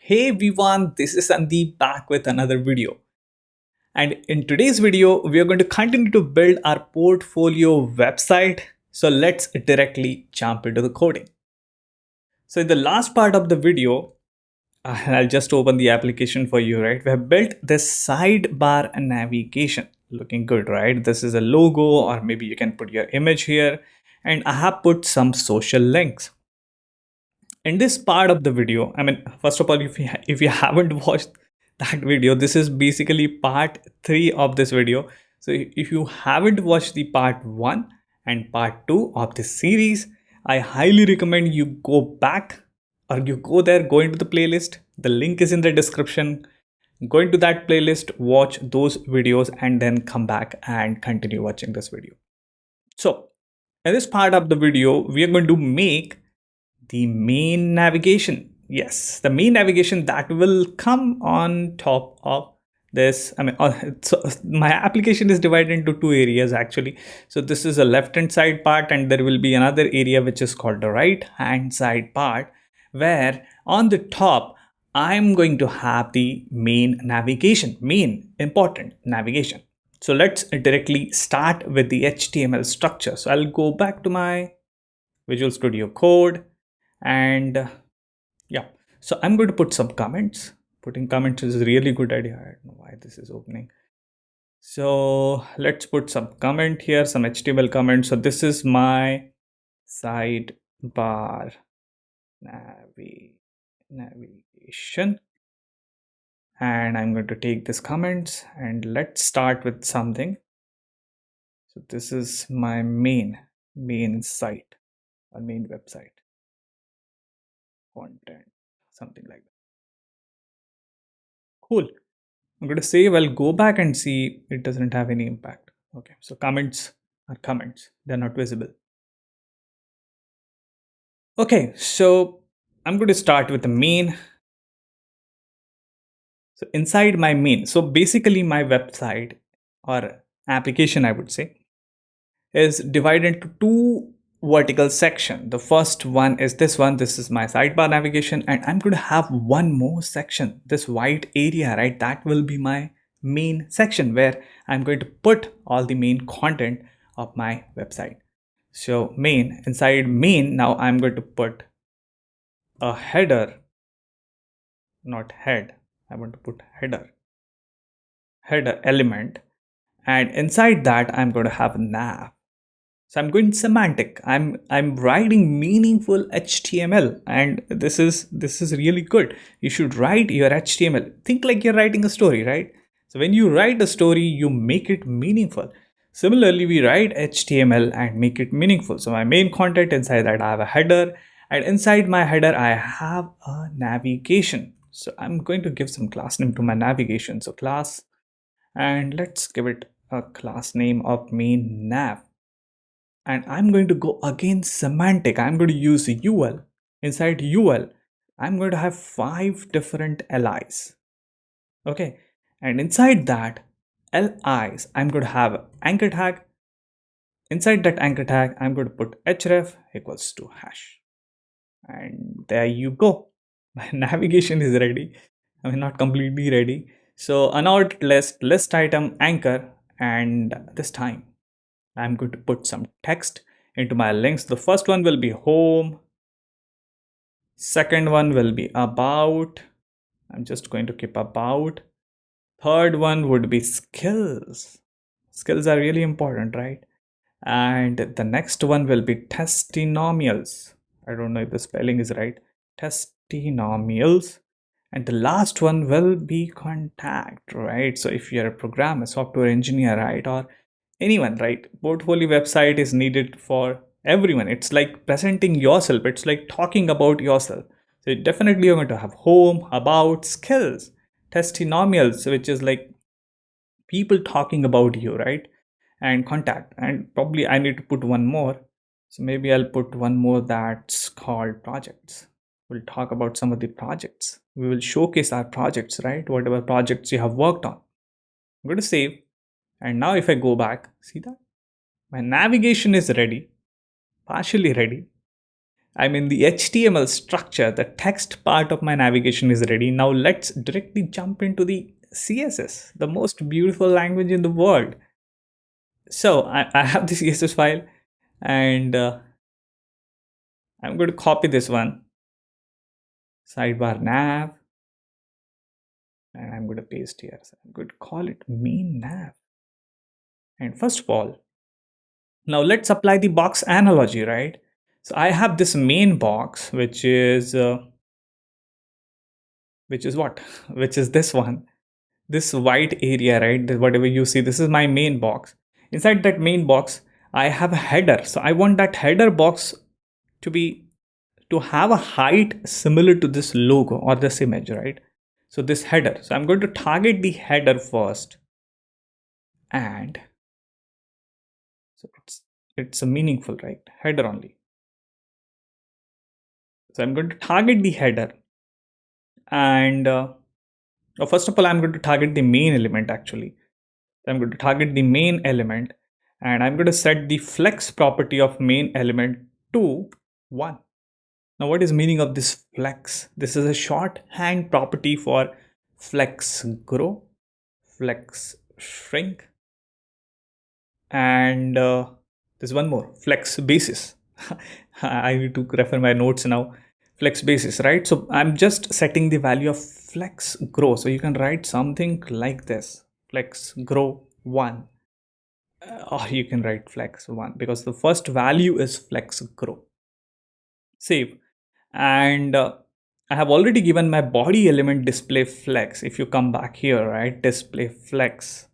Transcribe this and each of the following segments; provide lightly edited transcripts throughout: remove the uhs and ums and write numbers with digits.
Hey everyone, this is Sandip back with another video. And in today's video, we are going to continue to build our portfolio website. So let's directly jump into the coding. So in the last part of the video, I'll just open the application for you, right? We have built this sidebar navigation. Looking good, right? This is a logo, or maybe you can put your image here. And I have put some social links. In this part of the video, first of all, if you haven't watched that video, this is basically part 3 of this video. So if you haven't watched the part 1 and part 2 of this series, I highly recommend you go back, or you go there, go into the playlist. The link is in the description. Go into that playlist, watch those videos, and then come back and continue watching this video. So in this part of the video, we are going to make the main navigation. Yes, the main navigation that will come on top of this. So my application is divided into 2 areas actually. So this is a left hand side part, and there will be another area which is called the right hand side part, where on the top I'm going to have the main navigation, main important navigation. So let's directly start with the HTML structure. So I'll go back to my Visual Studio Code, and yeah, so I'm going to put some comments. Putting comments is a really good idea. I don't know why this is opening. So let's put some comment here, some HTML comments. So this is my sidebar navigation, and I'm going to take this comments, and let's start with something. So this is my main site, or main website content, something like that. Cool. I'm going to save. I'll go back and see it doesn't have any impact. Okay, so comments are comments, they're not visible. Okay, so I'm going to start with the main. So inside my main, so basically my website or application, I would say, is divided into 2 vertical section. The first one is this one. This is my sidebar navigation, and I'm going to have one more section, this white area, right? That will be my main section, where I'm going to put all the main content of my website. So main, inside main, now I'm going to put a header, not head. I want to put header element, and inside that I'm going to have a nav. So I'm going semantic. I'm writing meaningful HTML, and this is really good. You should write your HTML. Think like you're writing a story, right? So when you write a story, you make it meaningful. Similarly, we write HTML and make it meaningful. So my main content, inside that I have a header, and inside my header I have a navigation. So I'm going to give some class name to my navigation. So class, and let's give it a class name of main nav. And I'm going to go again semantic. I'm going to use UL. Inside UL, I'm going to have 5 different LIs. Okay, and inside that LIs, I'm going to have anchor tag. Inside that anchor tag, I'm going to put href equals to hash. And there you go. My navigation is ready. Not completely ready. So unordered list item anchor, and this time I'm going to put some text into my links. The first one will be home. Second one will be about. I'm just going to keep about. Third one would be skills. Skills are really important, right? And the next one will be testimonials. I don't know if the spelling is right. Testimonials. And the last one will be contact, right? So if you're a programmer, software engineer, right, or anyone, right, portfolio website is needed for everyone. It's like presenting yourself, it's like talking about yourself. So definitely you're going to have home, about, skills, testimonials, which is like people talking about you, right, and contact. And probably I need to put one more. So maybe I'll put one more that's called projects. We'll talk about some of the projects. We will showcase our projects, right, whatever projects you have worked on. I'm going to save. And now if I go back, see that my navigation is ready, partially ready. I mean, the HTML structure, the text part of my navigation is ready. Now let's directly jump into the CSS, the most beautiful language in the world. So I have the CSS file, and I'm going to copy this one, sidebar nav, and I'm going to paste here. So I'm going to call it main nav. And first of all, now let's apply the box analogy, right? So I have this main box, which is what? Which is this one, this white area, right? Whatever you see, this is my main box. Inside that main box, I have a header. So I want that header box to have a height similar to this logo or this image, right? So this header. So I'm going to target the header first, and so it's a meaningful, right? Header only. So I'm going to target the header, and first of all, I'm going to target the main element actually. So I'm going to target the main element, and I'm going to set the flex property of main element to 1. Now, what is meaning of this flex? This is a shorthand property for flex grow, flex shrink, and there's one more, flex basis. I need to refer my notes now. Flex basis, right? So I'm just setting the value of flex grow. So you can write something like this, flex grow 1. Or you can write flex 1 because the first value is flex grow. Save. And I have already given my body element display flex. If you come back here, right, display flex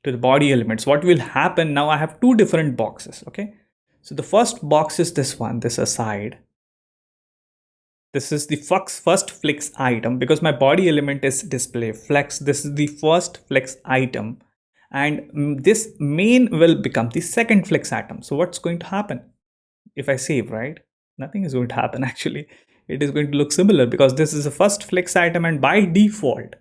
to the body elements, what will happen now? I have two different boxes. Okay, so the first box is this one, this aside. This is the first flex item because my body element is display flex. This is the first flex item, and this main will become the second flex item. So what's going to happen if I save, right? Nothing is going to happen actually. It is going to look similar because this is the first flex item, and by default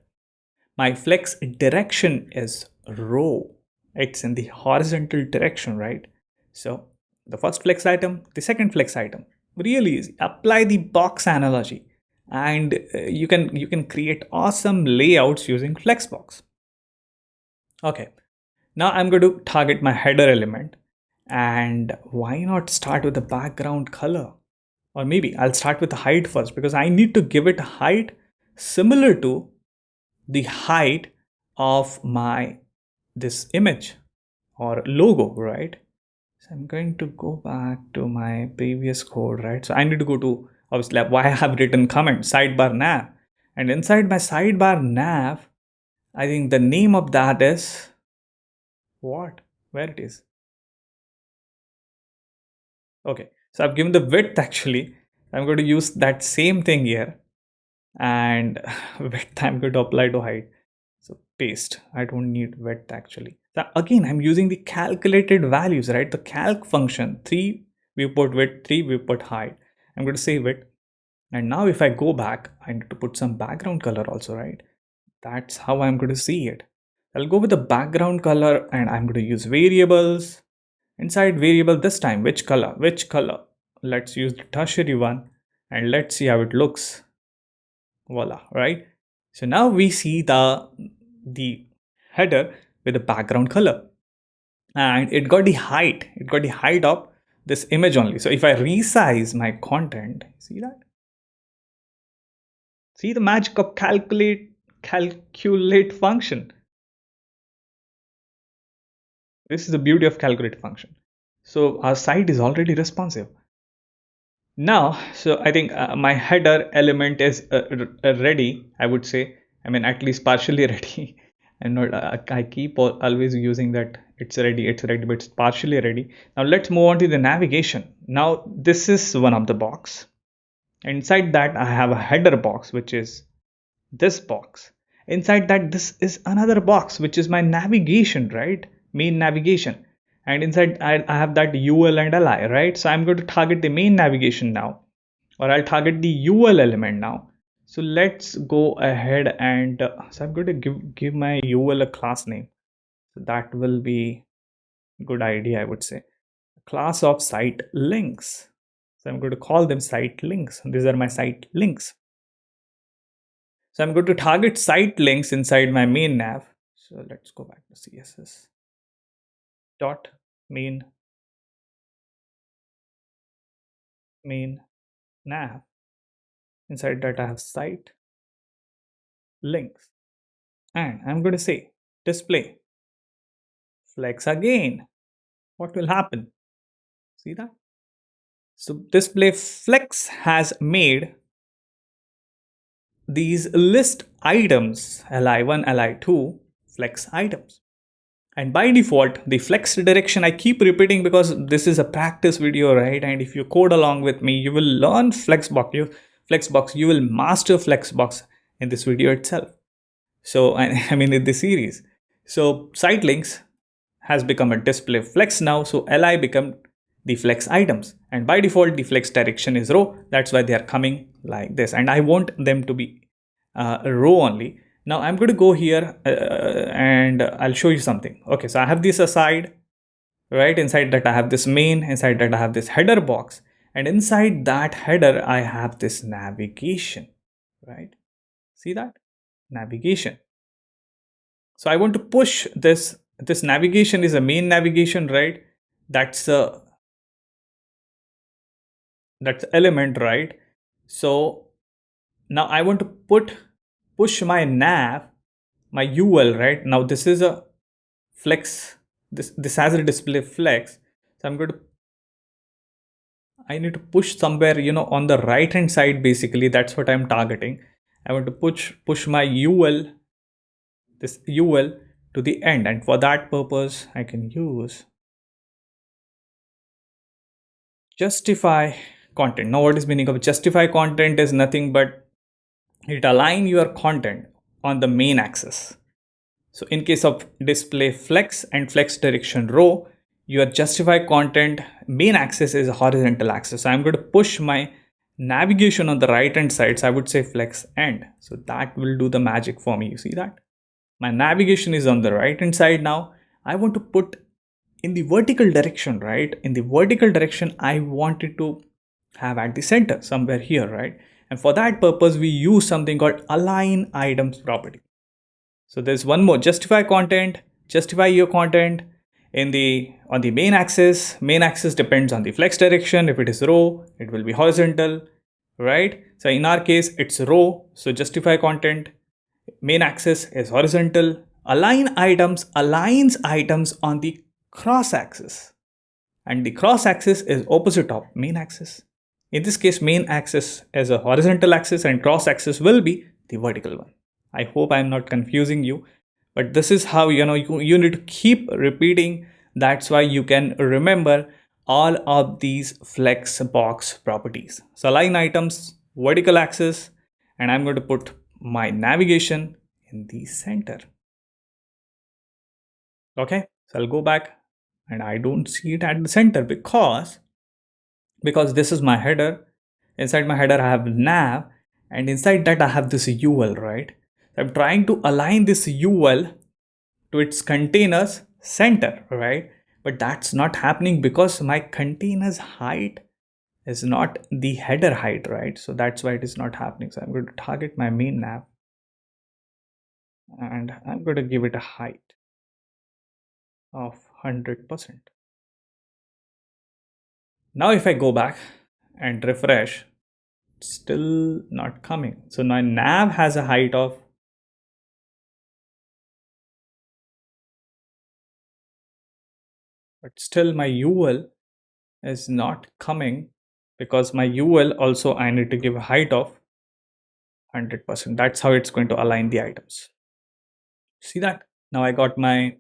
my flex direction is row. It's in the horizontal direction, right? So the first flex item, the second flex item. Really easy. Apply the box analogy, and you can create awesome layouts using flexbox. Okay, now I'm going to target my header element, and why not start with the background color? Or maybe I'll start with the height first because I need to give it a height similar to the height of my this image or logo, right? So I'm going to go back to my previous code, right? So I need to go to obviously why I have written comment sidebar nav, and inside my sidebar nav, I think the name of that is what? Where it is? Okay, so I've given the width actually. I'm going to use that same thing here, and width I'm going to apply to height. So paste. I don't need width actually. So again, I'm using the calculated values, right? The calc function, 3 viewport width, 3 viewport height. I'm going to save it. And now if I go back, I need to put some background color also, right? That's how I'm going to see it. I'll go with the background color, and I'm going to use variables. Inside variable this time, which color? Which color? Let's use the tertiary one, and let's see how it looks. Voila, right? So now we see the header with the background color, and it got the height of this image only. So if I resize my content, see that? See the magic of calculate function. This is the beauty of calculate function. So our site is already responsive. Now, so I think my header element is ready, I would say. I mean, at least partially ready. And not, I keep always using that it's ready, but it's partially ready. Now let's move on to the navigation. Now this is one of the box. Inside that I have a header box, which is this box. Inside that, this is another box, which is my navigation, right? Main navigation. And inside I have that UL and LI, right? So I'm going to target the main navigation now, or I'll target the UL element now. So let's go ahead and so I'm going to give my UL a class name. So that will be a good idea, I would say. Class of site links. So I'm going to call them site links. These are my site links. So I'm going to target site links inside my main nav. So let's go back to CSS dot main nav. Inside that I have site links, and I'm going to say display flex again. What will happen? See that? So display flex has made these list items li1, li2 flex items. And by default, the flex direction I keep repeating because this is a practice video, right? And if you code along with me, you will learn flexbox. You will master flexbox in this video itself. So I mean in this series. So site links has become a display flex now. So li become the flex items, and by default the flex direction is row. That's why they are coming like this, and I want them to be row only. Now I'm going to go here and I'll show you something. Okay, so I have this aside, right? Inside that I have this main, inside that I have this header box, and inside that header I have this navigation, right? See that? Navigation. So I want to push this navigation is a main navigation, right? That's a element, right? So now I want to push my nav, my UL, right? Now this is a flex, this has a display flex. So I need to push somewhere, on the right hand side. Basically that's what I'm targeting. I want to push my UL, this UL to the end, and for that purpose I can use justify content. Now what is meaning of justify content is nothing but it align your content on the main axis. So in case of display flex and flex direction row, your justify content main axis is a horizontal axis. So I'm going to push my navigation on the right hand side. So I would say flex end. So that will do the magic for me. You see that? My navigation is on the right hand side now. I want to put in the vertical direction, right? In the vertical direction, I wanted to have at the center somewhere here, right? And for that purpose, we use something called align items property. So there's one more, justify content, justify your content on the main axis. Main axis depends on the flex direction. If it is row, it will be horizontal, right? So in our case, it's row. So justify content, main axis is horizontal. Align items aligns items on the cross axis, and the cross axis is opposite of main axis. In this case, main axis is a horizontal axis and cross axis will be the vertical one. I hope I'm not confusing you, but this is how you need to keep repeating. That's why you can remember all of these flex box properties. So align items, vertical axis, and I'm going to put my navigation in the center. Okay, so I'll go back and I don't see it at the center because this is my header. Inside my header I have nav, and inside that I have this UL, right? I'm trying to align this UL to its container's center, right? But that's not happening because my container's height is not the header height, right? So that's why it is not happening. So I'm going to target my main nav and I'm going to give it a height of 100%. Now if I go back and refresh, it's still not coming. So my nav has a height of but still my UL is not coming because my UL also I need to give a height of 100%. That's how it's going to align the items. See that? Now I got my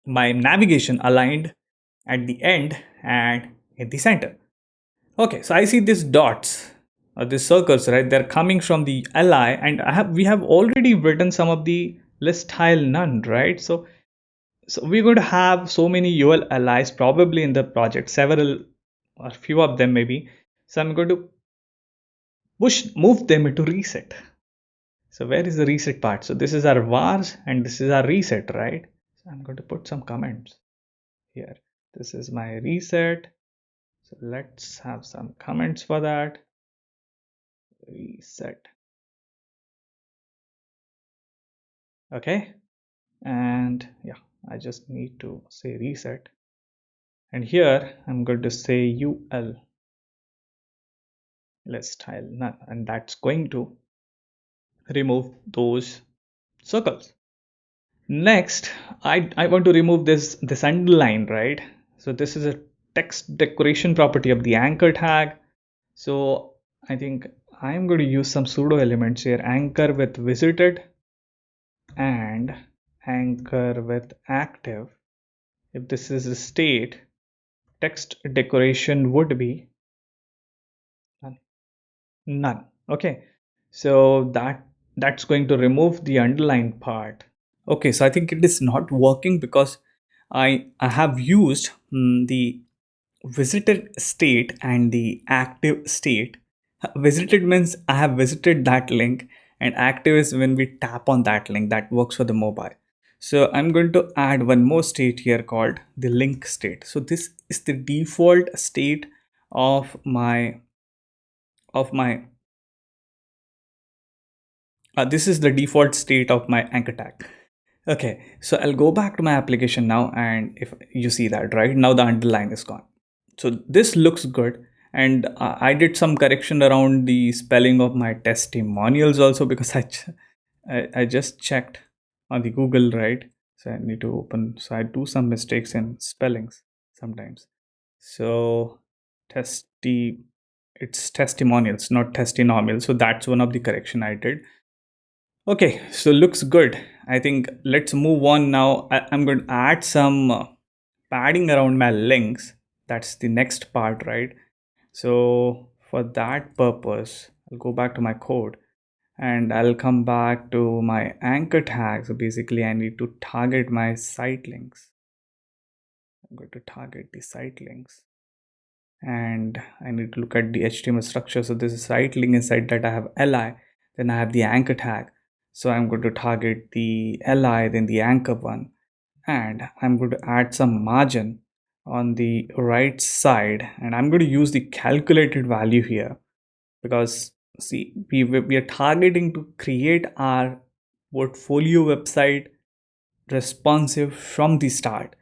navigation aligned at the end and in the center. Okay, so I see these dots or these circles, right? They're coming from the li, and we have already written some of the list style none, right? So we're going to have so many UL allies probably in the project, several or few of them maybe. So I'm going to move them into reset. So where is the reset part? So this is our vars and this is our reset, right? So I'm going to put some comments here. This is my reset. So let's have some comments for that. Reset. Okay. And yeah, I just need to say reset. And here I'm going to say UL. Let's style none. And that's going to remove those circles. Next, I want to remove this underline, right? So this is a text decoration property of the anchor tag. So I think I'm going to use some pseudo elements here. Anchor with visited and anchor with active. If this is a state, text decoration would be none. None. Okay. So that's going to remove the underline part. Okay, so I think it is not working because I have used the visited state and the active state. Visited means I have visited that link, and active is when we tap on that link. That works for the mobile. So I'm going to add one more state here called the link state. So this is the default state of my this is the default state of my anchor tag. Okay, so I'll go back to my application now, and if you see that, right now the underline is gone. So this looks good, and I did some correction around the spelling of my testimonials also, because I just checked on the Google, right? So I need to open, so I do some mistakes in spellings sometimes. So testi it's testimonials, not testimonial. So that's one of the correction I did. Okay, so looks good. I think let's move on now. I'm going to add some padding around my links. That's the next part, right? So for that purpose, I'll go back to my code and I'll come back to my anchor tag. So basically I need to target my site links. I'm going to target the site links, and I need to look at the HTML structure. So this is site link. Inside that I have li, then I have the anchor tag. So I'm going to target the li, then the anchor one, and I'm going to add some margin on the right side, and I'm going to use the calculated value here, because see, we are targeting to create our portfolio website responsive from the start.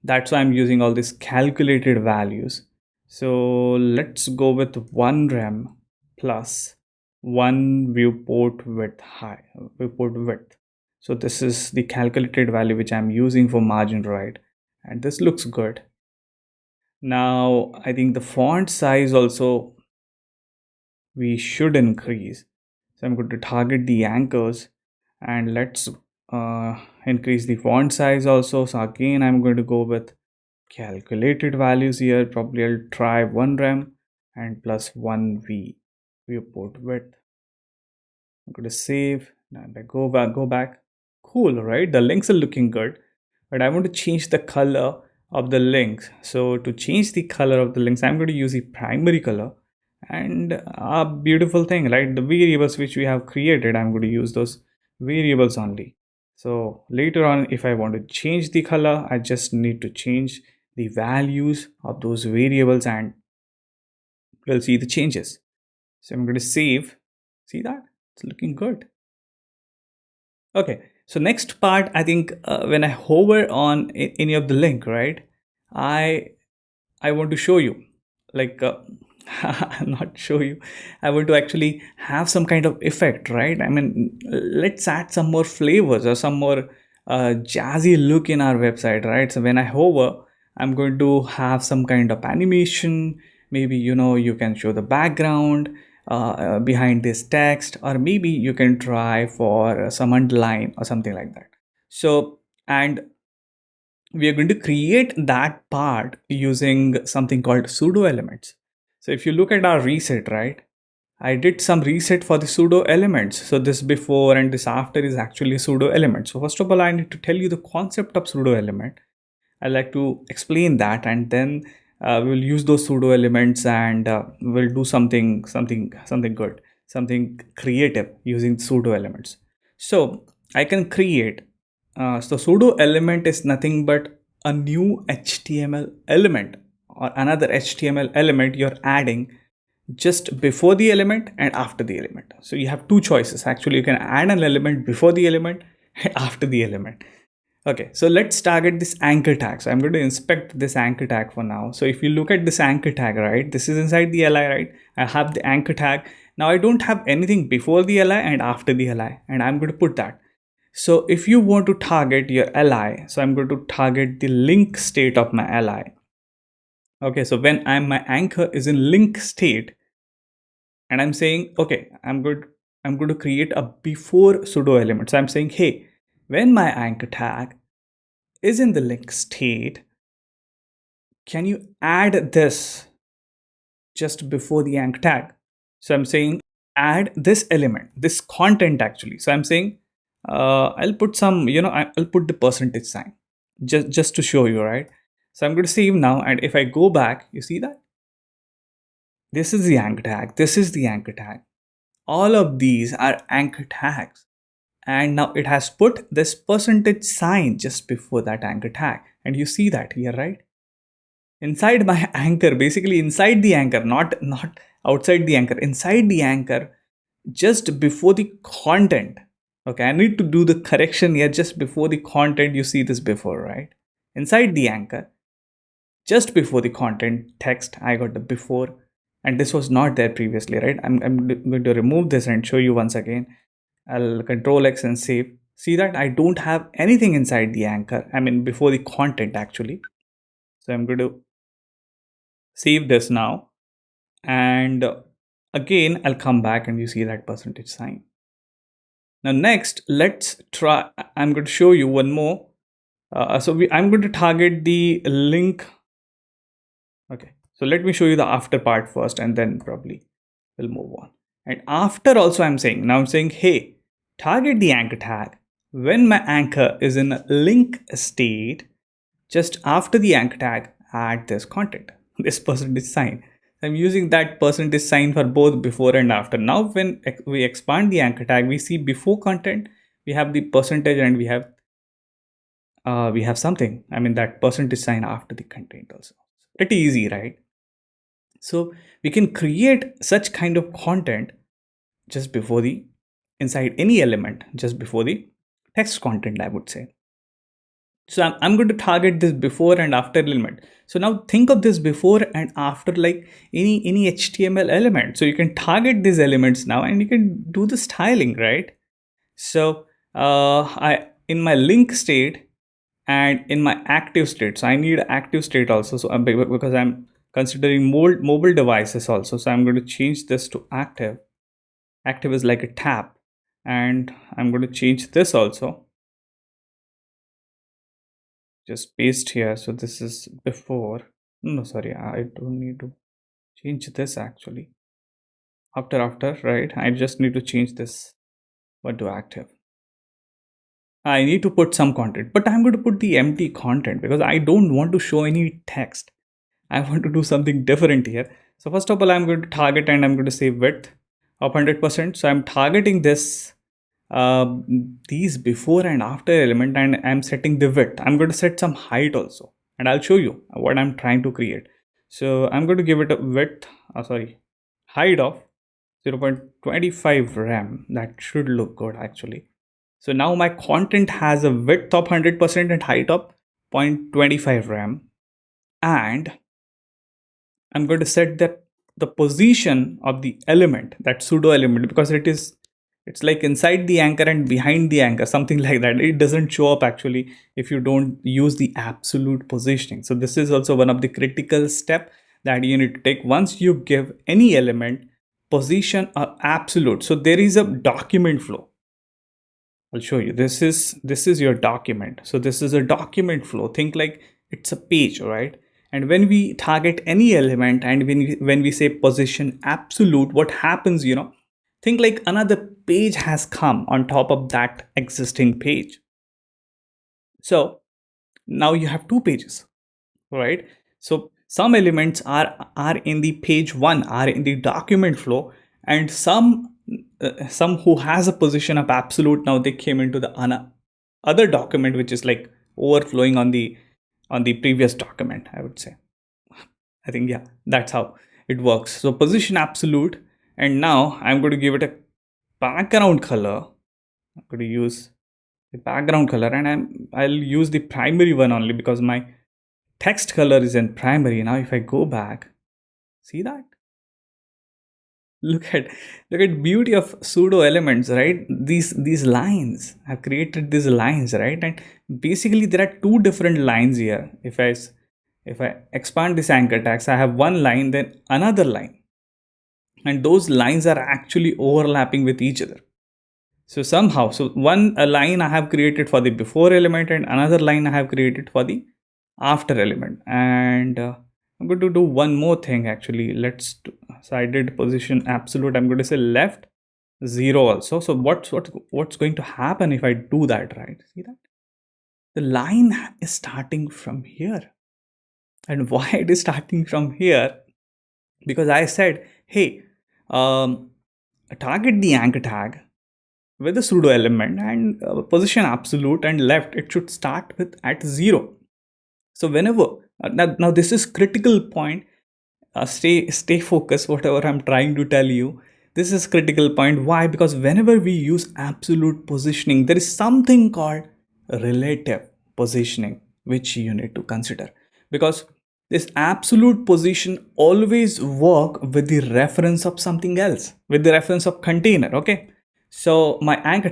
That's why I'm using all these calculated values. So let's go with 1 rem plus 1 viewport width. So this is the calculated value which I'm using for margin, right? And this looks good. Now I think the font size also we should increase. So I'm going to target the anchors, and let's increase the font size also. So again, I'm going to go with calculated values here. Probably I'll try 1 rem and plus 1 viewport width. I'm going to save and I go back. Cool, right? The links are looking good, but I want to change the color of the links. So to change the color of the links, I'm going to use the primary color, and a beautiful thing, right? The variables which we have created, I'm going to use those variables only. So later on, if I want to change the color, I just need to change the values of those variables and we'll see the changes. So I'm going to save. See that? It's looking good. Okay, so next part, I think when I hover on any of the link, right, I I want to show you, like not show you, I want to actually have some kind of effect, right? I mean, let's add some more flavors or some more jazzy look in our website, right? So when I hover, I'm going to have some kind of animation. Maybe, you can show the background behind this text, or maybe you can try for some underline or something like that. So, and we are going to create that part using something called pseudo elements. So if you look at our reset, right, I did some reset for the pseudo elements. So this before and this after is actually a pseudo element. So first of all, I need to tell you the concept of pseudo element. I like to explain that, and then we will use those pseudo elements, and we'll do something good, something creative using pseudo elements. So I can create. So pseudo element is nothing but a new HTML element or another HTML element you're adding just before the element and after the element. So you have two choices. Actually, you can add an element before the element and after the element. Okay, so let's target this anchor tag. So I'm going to inspect this anchor tag for now. So if you look at this anchor tag, right, this is inside the li, right? I have the anchor tag. Now I don't have anything before the li and after the li, and I'm going to put that. So if you want to target your li, so I'm going to target the link state of my li. Okay, so when my anchor is in link state, and I'm saying, okay, I'm going to create a before pseudo element. So I'm saying, hey, when my anchor tag is in the link state, can you add this just before the anchor tag? So I'm saying add this element, this content actually. So I'm saying I'll put some, I'll put the percentage sign just to show you, right? So I'm going to save now, and if I go back, you see that this is the anchor tag, this is the anchor tag. All of these are anchor tags, and now it has put this percentage sign just before that anchor tag, and you see that here, right? Inside my anchor, basically inside the anchor, not outside the anchor, inside the anchor, just before the content. Okay, I need to do the correction here. Just before the content, you see this before, right? Inside the anchor, just before the content text, I got the before, and this was not there previously, right? I'm going to remove this and show you once again. I'll Control X and save. See that I don't have anything inside the anchor, I mean before the content actually. So I'm going to save this now, and again I'll come back and you see that percentage sign. Now next, let's try, I'm going to show you one more. I'm going to target the link. Okay, so let me show you the after part first, and then probably we'll move on. And after also I'm saying, hey, target the anchor tag when my anchor is in a link state. Just after the anchor tag, add this content, this percentage sign. I'm using that percentage sign for both before and after. Now when we expand the anchor tag, we see before content, we have the percentage, and we have something, I mean that percentage sign after the content also. Pretty easy, right? So we can create such kind of content just before the, inside any element, just before the text content, I would say. So I'm going to target this before and after element. So now think of this before and after like any HTML element. So you can target these elements now, and you can do the styling, right? So I in my link state and in my active state. So I need active state also. So because I'm considering mobile devices also. So I'm going to change this to active. Active is like a tab, and I'm going to change this also. Just paste here. So this is before. No, sorry, I don't need to change this actually. After, right? I just need to change this one to active. I need to put some content, but I'm going to put the empty content because I don't want to show any text. I want to do something different here. So first of all, I'm going to target, and I'm going to say width of 100%. So I'm targeting this these before and after element, and I'm setting the width. I'm going to set some height also, and I'll show you what I'm trying to create. So I'm going to give it a width, height of 0.25 rem. That should look good actually. So now my content has a width of 100% and height of 0.25 rem, and I'm going to set the position of the element, that pseudo element, because it's like inside the anchor and behind the anchor, something like that. It doesn't show up actually if you don't use the absolute positioning. So this is also one of the critical step that you need to take once you give any element position or absolute. So there is a document flow. I'll show you. This is your document. So this is a document flow. Think like it's a page, right? And when we target any element, and when we say position absolute, what happens, think like another page has come on top of that existing page. So now you have two pages, right? So some elements are in the page one, are in the document flow, and some who has a position of absolute, now they came into the other document, which is like overflowing on the previous document, I would say. I think, yeah, that's how it works. So position absolute, and now I'm going to give it a background color. I'm going to use the background color, and I'll use the primary one only because my text color is in primary. Now if I go back, see that? Look at beauty of pseudo elements, right? These lines have created these lines, right? And basically there are two different lines here. If I expand this anchor tags, I have one line, then another line, and those lines are actually overlapping with each other. So somehow, so one a line I have created for the before element, and another line I have created for the after element. And I'm going to do one more thing actually. So I did position absolute. I'm going to say left 0 also. So what's going to happen if I do that, right? See that? The line is starting from here. And why it is starting from here? Because I said, hey, target the anchor tag with a pseudo element, and position absolute, and left it should start with at 0. So whenever now this is critical point. Stay focused whatever I'm trying to tell you. This is critical point. Why? Because whenever we use absolute positioning, there is something called relative positioning which you need to consider, because this absolute position always work with the reference of something else, with the reference of container. Okay, so my anchor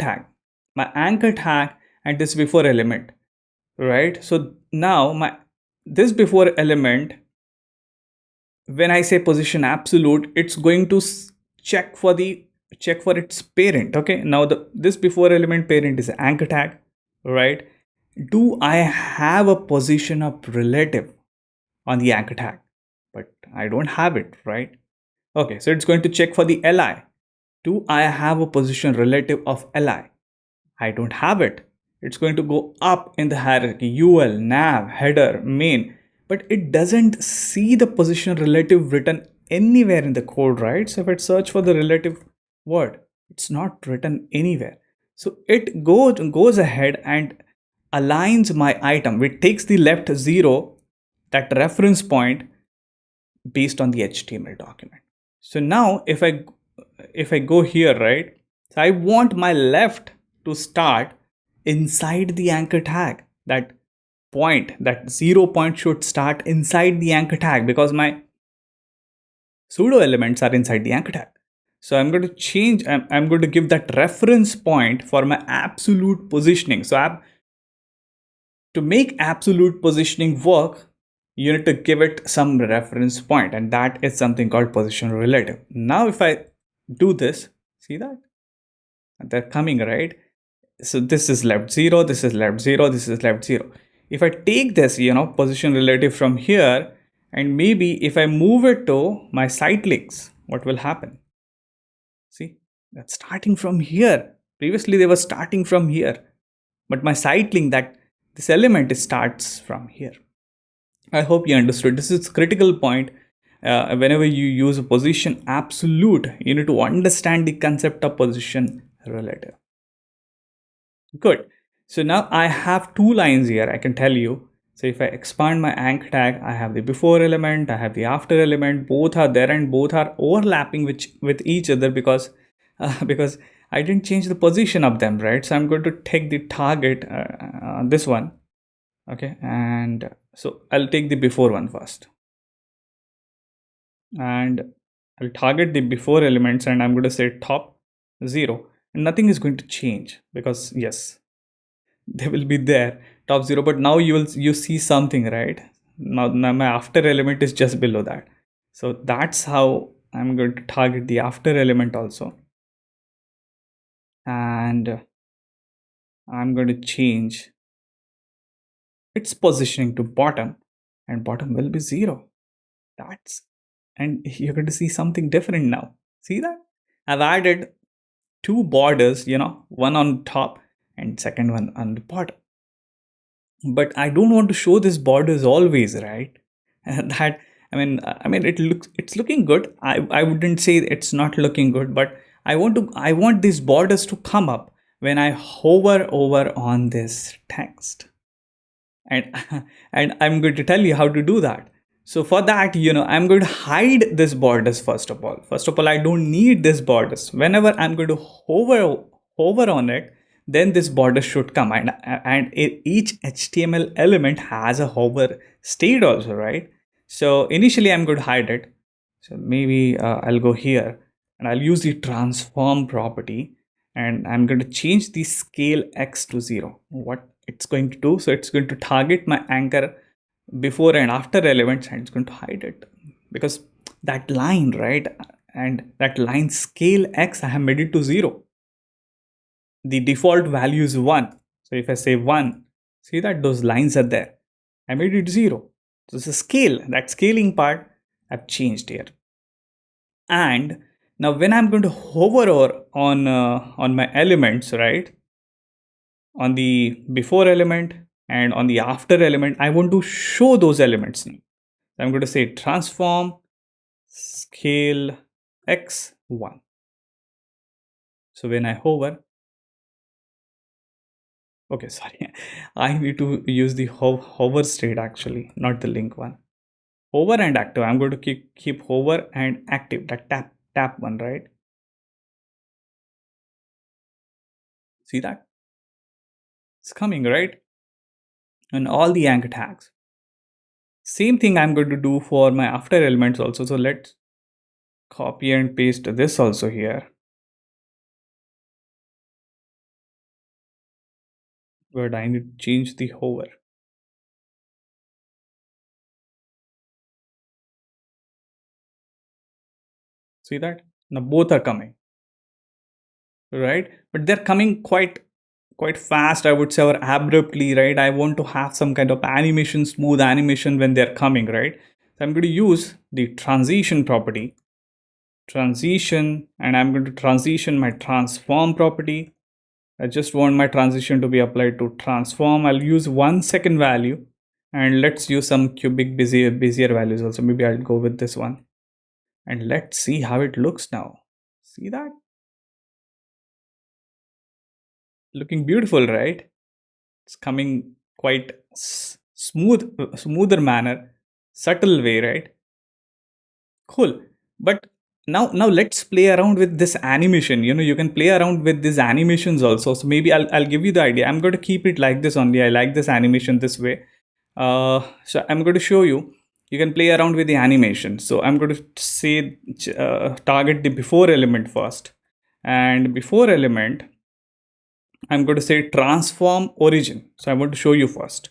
tag and this before element, right? So now this before element, when I say position absolute, it's going to check for its parent. Okay, now this before element parent is anchor tag, right? Do I have a position of relative on the anchor tag? But I don't have it, right? Okay, so it's going to check for the li. Do I have a position relative of li? I don't have it. It's going to go up in the hierarchy, ul, nav, header, main, but it doesn't see the position relative written anywhere in the code, right? So if it search for the relative word, it's not written anywhere. So it goes ahead and aligns my item. It takes the left 0, that reference point, based on the HTML document. So now if I go here, right? So I want my left to start inside the anchor tag. That 0 point should start inside the anchor tag, because my pseudo elements are inside the anchor tag. So I'm going to change, I'm going to give that reference point for my absolute positioning. So to make absolute positioning work, you need to give it some reference point, and that is something called position relative. Now if I do this, see that? They're coming, right? So this is left 0, this is left 0, this is left 0. If I take this, position relative from here, and maybe if I move it to my site links, what will happen? See, that's starting from here. Previously they were starting from here, but my site link, that this element starts from here. I hope you understood. This is critical point. Whenever you use a position absolute, you need to understand the concept of position relative. Good. So now I have two lines here, I can tell you. So if I expand my anchor tag, I have the before element, I have the after element, both are there and both are overlapping with each other, because I didn't change the position of them, right? So I'm going to take the target, this one. Okay, and so I'll take the before one first, and I'll target the before elements, and I'm going to say top 0, and nothing is going to change, because yes, they will be there top 0, but now you see something, right? Now my after element is just below that. So that's how I'm going to target the after element also, and I'm going to change its positioning to bottom, and bottom will be 0. And you're going to see something different now. See that? I've added two borders, one on top and second one on the bottom. But I don't want to show this borders always, right? That I mean it's looking good. I wouldn't say it's not looking good, but I want these borders to come up when I hover over on this text. And and I'm going to tell you how to do that. So for that, I'm going to hide this borders first of all. First of all, I don't need this borders. Whenever I'm going to hover on it, then this border should come, and each HTML element has a hover state also, right? So initially I'm going to hide it. So maybe I'll go here and I'll use the transform property, and I'm going to change the scale x to 0. What it's going to do, so it's going to target my anchor before and after elements, and it's going to hide it because that line, right, and that line scale x, I have made it to 0. The default value is 1. So if I say 1, see that those lines are there, I made it 0. So it's a scale, that scaling part I've changed here. And now when I'm going to hover over on my elements, right, on the before element and on the after element, I want to show those elements now. I'm going to say transform scale x1. So when I hover, okay, sorry, I need to use the hover state actually, not the link one. Hover and active. I'm going to keep hover and active, that tap one, right? See that? It's coming, right? And all the anchor tags. Same thing I'm going to do for my after elements also. So let's copy and paste this also here. But I need to change the hover. See that? Now both are coming, right? But they're coming quite fast, I would say, or abruptly, right? I want to have some kind of animation, smooth animation when they're coming, right? So I'm going to use the transition property, transition, and I'm going to transition my transform property. I just want my transition to be applied to transform. I'll use 1 second value, and let's use some cubic Bezier values also. Maybe I'll go with this one, and let's see how it looks now. See that? Looking beautiful, right? It's coming quite smoother manner, subtle way, right? Cool. But now let's play around with this animation. You can play around with these animations also. So maybe I'll give you the idea. I'm going to keep it like this only. I like this animation this way. So I'm going to show you. You can play around with the animation. So I'm going to say target the before element first, and before element I'm going to say transform origin. So I want to show you first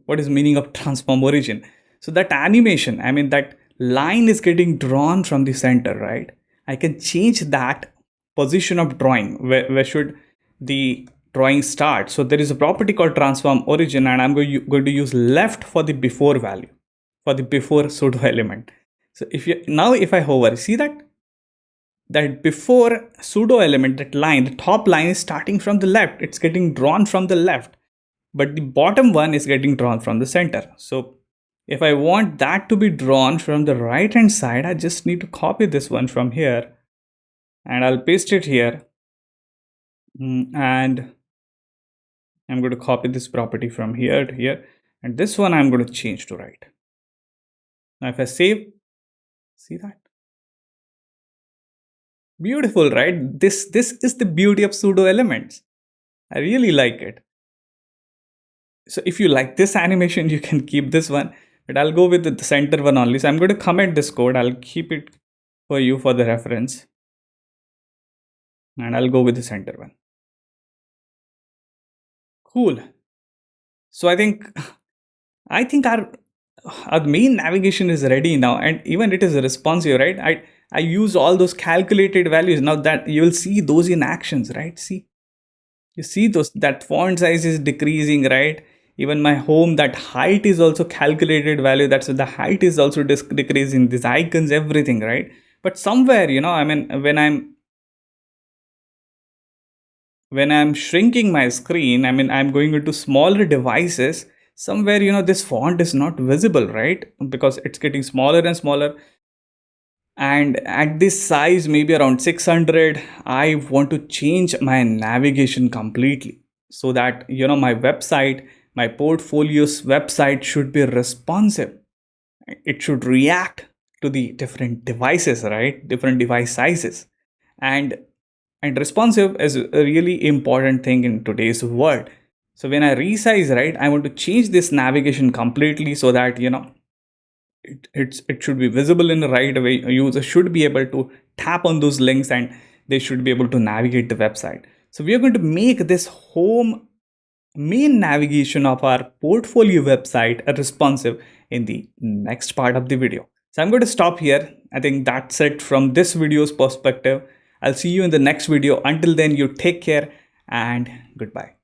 what is meaning of transform origin. So that animation, I mean that line is getting drawn from the center, right? I can change that position of drawing. Where should the drawing start? So there is a property called transform origin, and I'm going to use left for the before value, for the before pseudo element. So if I hover, see that before pseudo element, that line, the top line is starting from the left. It's getting drawn from the left, but the bottom one is getting drawn from the center. So if I want that to be drawn from the right hand side, I just need to copy this one from here, and I'll paste it here. And I'm going to copy this property from here to here, and this one I'm going to change to right. Now if I save, see that? Beautiful, right? This is the beauty of pseudo elements. I really like it. So if you like this animation, you can keep this one, but I'll go with the center one only. So I'm going to comment this code. I'll keep it for you for the reference, and I'll go with the center one. Cool. So I think our main navigation is ready now, and even it is responsive, right? I use all those calculated values. Now that you will see those in actions, right? See, you see that font size is decreasing, right? Even my home, that height is also calculated value. That's the height is also decreasing. These icons, everything, right? But somewhere, I mean, when I'm shrinking my screen, I mean, I'm going into smaller devices. Somewhere, this font is not visible, right? Because it's getting smaller and smaller. And at this size, maybe around 600, I want to change my navigation completely, so that my website, my portfolio's website should be responsive. It should react to the different devices, right? Different device sizes. And responsive is a really important thing in today's world. So when I resize, right, I want to change this navigation completely so that, it should be visible in the right way. A user should be able to tap on those links and they should be able to navigate the website. So we are going to make this home main navigation of our portfolio website responsive in the next part of the video. So I'm going to stop here. I think that's it from this video's perspective. I'll see you in the next video. Until then, you take care and goodbye.